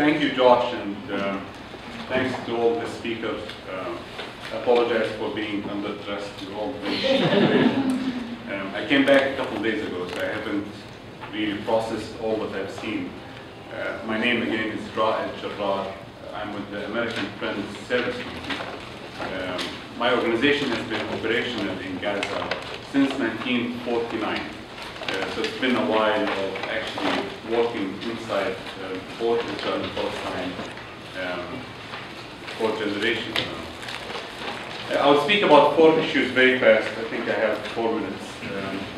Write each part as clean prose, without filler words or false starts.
Thank you, Josh, and thanks to all the speakers. I apologize for being underdressed to all this. I came back a couple of days ago, so I haven't really processed all that I've seen. My name again is Ra'ed Jarrar. I'm with the American Friends Service Committee. My organization has been operational in Gaza since 1949. So it's been a while of actually working inside both Israel and Palestine for generations now. I will speak about 4 issues very fast. I think I have 4 minutes,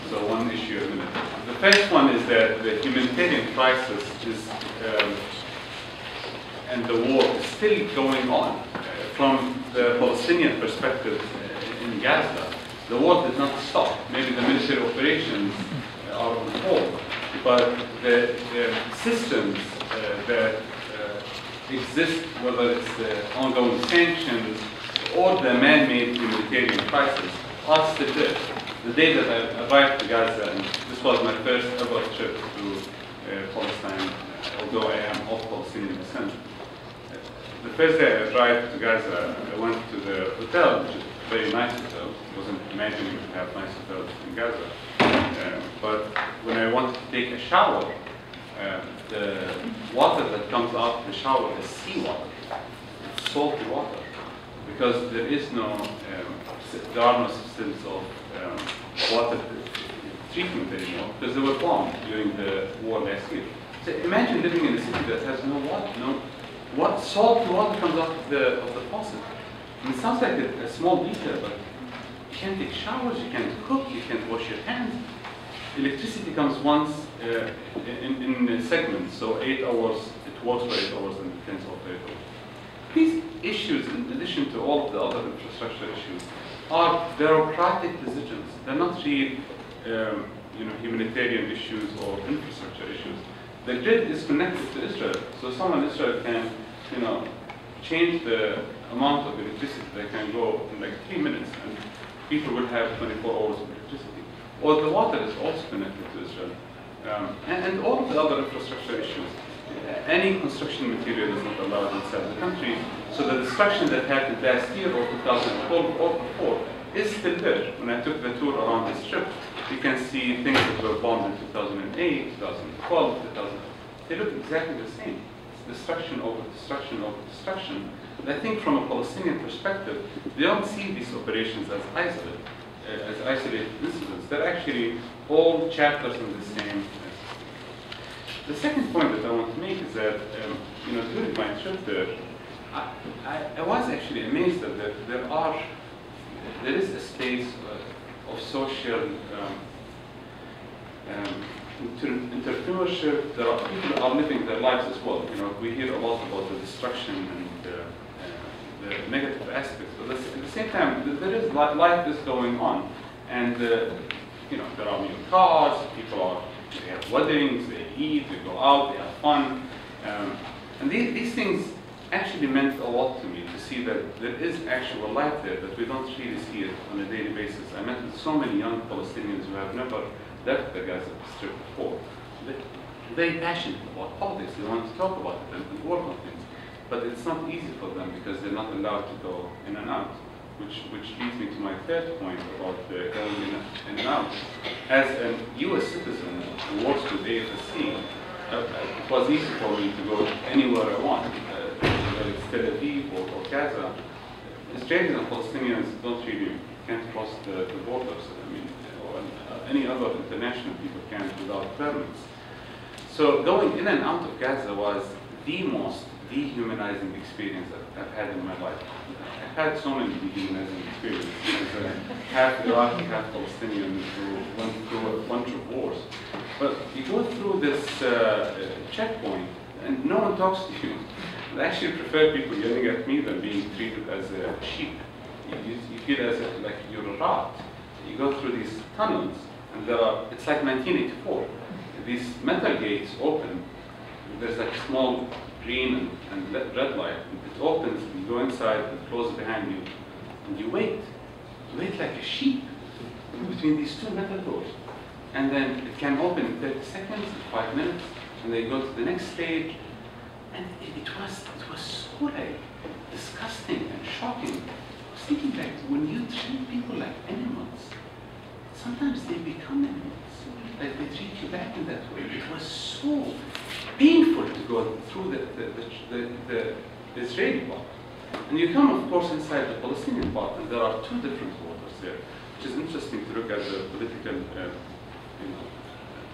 so 1 issue a minute. The first one is that the humanitarian crisis is, and the war is still going on. From the Palestinian perspective in Gaza, the war did not stop. Maybe the military operations are on hold, but the systems that exist, whether it's the ongoing sanctions or the man-made humanitarian crisis, are still there. The day that I arrived to Gaza, and this was my first ever trip to Palestine, although I am of Palestinian descent. The first day I arrived to Gaza, I went to the hotel, which is a very nice hotel. I wasn't imagining to have nice hotels in Gaza. But when I wanted to take a shower, the water that comes out of the shower is seawater. It's salty water. Because there are no systems of water treatment anymore, because they were bombed during the war last year. So imagine living in a city that has no water, salty water comes out of the faucet. And it sounds like a small detail, but you can't take showers, you can't cook, you can't wash your hands. Electricity comes once in segments, so 8 hours, it works for 8 hours and depends on 8 hours. These issues, in addition to all of the other infrastructure issues, are bureaucratic decisions. They're not real humanitarian issues or infrastructure issues. The grid is connected to Israel, so someone in Israel can change the amount of electricity that can go in like 3 minutes, and people will have 24 hours of electricity. Or the water is also connected to Israel. And all of the other infrastructure issues. Any construction material is not allowed inside the country, so the destruction that happened last year or 2012 or before is still there. When I took the tour around this trip, you can see things that were bombed in 2008, 2012, 2000. They look exactly the same. It's destruction over destruction over destruction. And I think from a Palestinian perspective, they don't see these operations as isolated incidents. They're actually all chapters in the same. The second point that I want to make is that during my trip there, I was actually amazed that there is a space of social entrepreneurship. People are living their lives as well. We hear a lot about the destruction and the negative aspects, but at the same time, life is going on, and there are new cars. They have weddings, they eat, they go out, they have fun. And these things actually meant a lot to me, to see that there is actual life there, that we don't really see it on a daily basis. I met with so many young Palestinians who have never left the Gaza Strip before. They're very passionate about politics. They want to talk about it and work on things. But it's not easy for them because they're not allowed to go in and out. Which leads me to my third point about going in and out. As a U.S. citizen who works with AFSC, it was easy for me to go anywhere I want, whether it's Tel Aviv or Gaza. Israelis and Palestinians can't cross the borders. I mean, or any other international people can't without permits. So going in and out of Gaza was the most dehumanizing experience that I've had in my life. I've had so many dehumanizing experiences. Half Iraqi, half Palestinian who went through a bunch of wars. But you go through this checkpoint and no one talks to you. I actually prefer people yelling at me than being treated as a sheep. You feel as if like you're a rat. You go through these tunnels and it's like 1984. These metal gates open. There's like a small green and red light. It opens, and you go inside, and closes behind you, and you wait. You wait like a sheep between these 2 metal doors. And then it can open in 30 seconds, 5 minutes, and they go to the next stage. And it was so like disgusting and shocking. I was thinking like when you treat people like animals, sometimes they become animals. Like they treat you back in that way. It was so painful to go through the Israeli part. And you come, of course, inside the Palestinian part, and there are two different waters there, which is interesting to look at the political,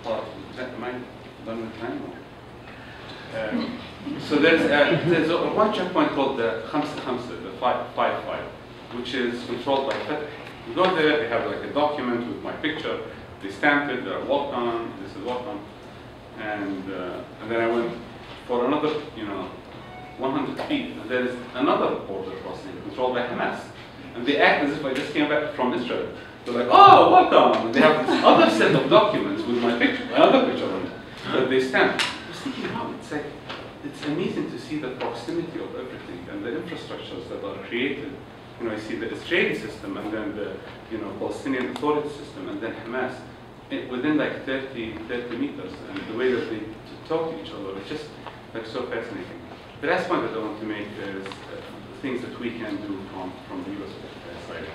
part. Am I done with time? So there's one checkpoint called the Khamsa Khamsa, the 5-5, which is controlled by Fatah. You go there, they have like a document with my picture, they stamped it, they're welcome, this is welcome. And then I went for another, 100 feet, and there is another border crossing controlled by Hamas. And they act as if I just came back from Israel. They're like, oh, welcome. And they have this other set of documents with my picture, another picture on it, that they stamp. I was thinking, wow, it's amazing to see the proximity of everything and the infrastructures that are created. You see the Israeli system and then the Palestinian Authority system and then Hamas within like 30 meters, and the way that they talk to each other, it's just like so fascinating. The last point that I want to make is things that we can do from the US side.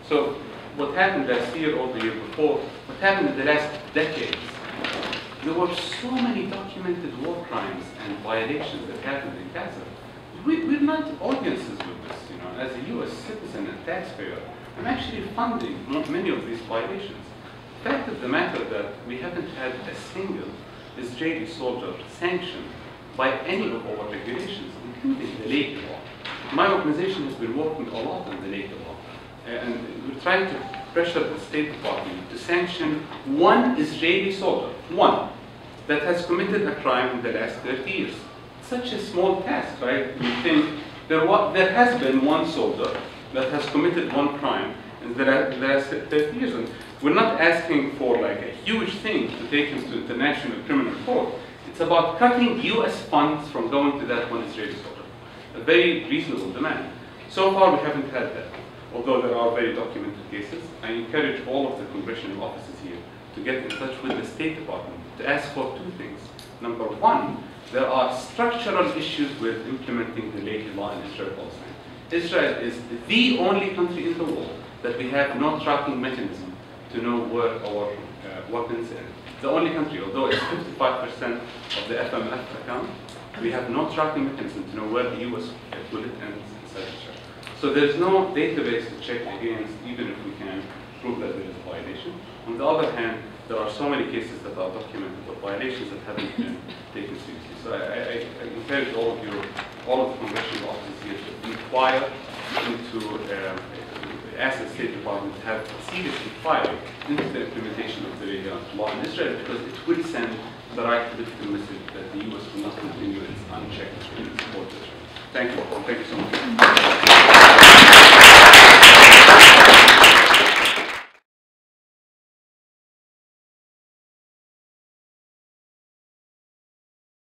So what happened last year or the year before, what happened in the last decades, there were so many documented war crimes and violations that happened in Gaza. We're not audiences with this, As a US citizen and taxpayer, I'm actually funding many of these violations. The fact of the matter that we haven't had a single Israeli soldier sanctioned by any of our regulations, including the labor law. My organization has been working a lot on the labor law, and we're trying to pressure the State Department to sanction one Israeli soldier, one, that has committed a crime in the last 30 years. Such a small task, right? You think there has been one soldier that has committed one crime in the last 30 years. And we're not asking for like a huge thing to take him to the International Criminal Court. It's about cutting US funds from going to that one Israeli soldier. A very reasonable demand. So far we haven't had that, although there are very documented cases. I encourage all of the congressional offices here to get in touch with the State Department to ask for two things. Number one, there are structural issues with implementing the labor law in Israel-Palestine. Israel is the only country in the world that we have no tracking mechanism to know where our weapons are. The only country, although it's 55% of the FMF account, we have no tracking mechanism to know where the US bullet ends inside Israel. So there's no database to check against, even if we can prove that there is a violation. On the other hand, there are so many cases that are documented of violations that haven't been taken seriously. So I encourage all of the congressional offices here to inquire into ask the State Department to have serious inquiry into the implementation of the labor law in Israel, because it will send the right political message that the US will not continue its unchecked support of Israel. Thank you. Thank you so much.